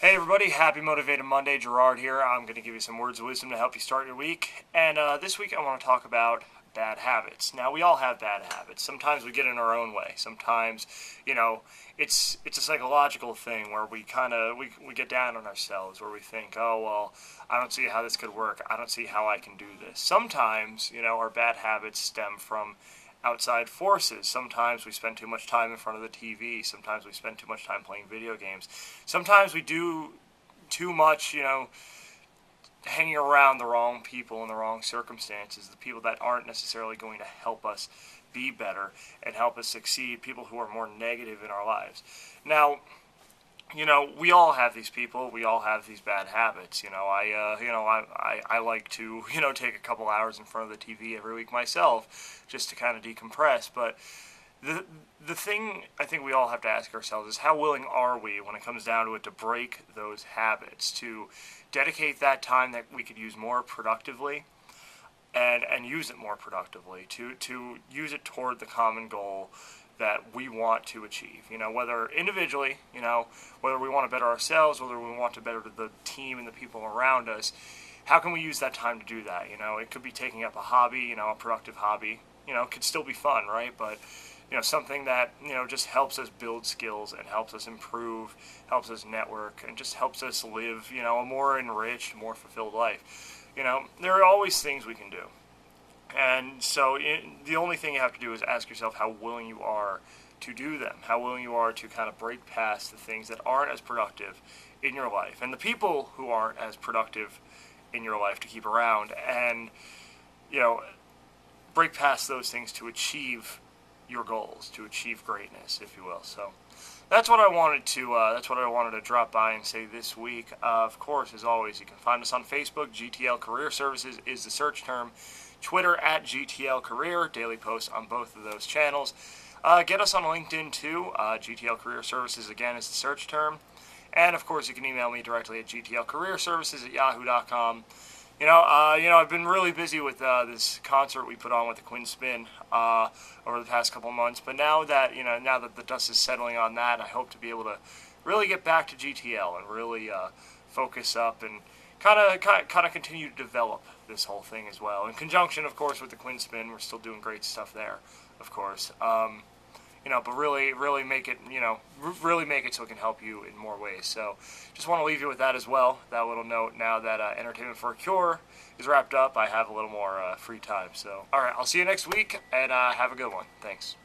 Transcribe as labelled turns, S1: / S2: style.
S1: Hey everybody, happy Motivated Monday. Gerard here. I'm going to give you some words of wisdom to help you start your week. And this week I want to talk about bad habits. Now, we all have bad habits. Sometimes we get in our own way. Sometimes, it's a psychological thing where we get down on ourselves, where we think, oh, well, I don't see how this could work. I don't see how I can do this. Sometimes, our bad habits stem from outside forces. Sometimes we spend too much time in front of the TV. Sometimes we spend too much time playing video games. Sometimes we do too much, hanging around the wrong people in the wrong circumstances, the people that aren't necessarily going to help us be better and help us succeed, people who are more negative in our lives. Now, we all have these people. We all have these bad habits. I like to, take a couple hours in front of the TV every week myself, just to kind of decompress. But the thing I think we all have to ask ourselves is how willing are we, when it comes down to it, to break those habits, to dedicate that time that we could use more productively, and use it more productively, to use it toward the common goal that we want to achieve. Whether individually, whether we want to better ourselves, whether we want to better the team and the people around us, how can we use that time to do that? It could be taking up a hobby, a productive hobby. It could still be fun, right? But, something that, just helps us build skills and helps us improve, helps us network, and just helps us live, a more enriched, more fulfilled life. There are always things we can do. And so the only thing you have to do is ask yourself how willing you are to do them, how willing you are to kind of break past the things that aren't as productive in your life, and the people who aren't as productive in your life to keep around, and, break past those things to achieve your goals, to achieve greatness, if you will. So that's what I wanted to drop by and say this week. Of course, as always, you can find us on Facebook. GTL Career Services is the search term. Twitter at GTL Career, daily posts on both of those channels. Get us on LinkedIn too. GTL Career Services, again, is the search term. And of course, you can email me directly at gtlcareerservices@yahoo.com. I've been really busy with this concert we put on with the Quinn Spin over the past couple months. But now that the dust is settling on that, I hope to be able to really get back to GTL and really focus up and kind of continue to develop this whole thing as well. In conjunction, of course, with the Quinn Spin, we're still doing great stuff there, of course. But really make it, really make it so it can help you in more ways. So just want to leave you with that as well, that little note. Now that Entertainment for a Cure is wrapped up, I have a little more free time. So, all right, I'll see you next week, and have a good one. Thanks.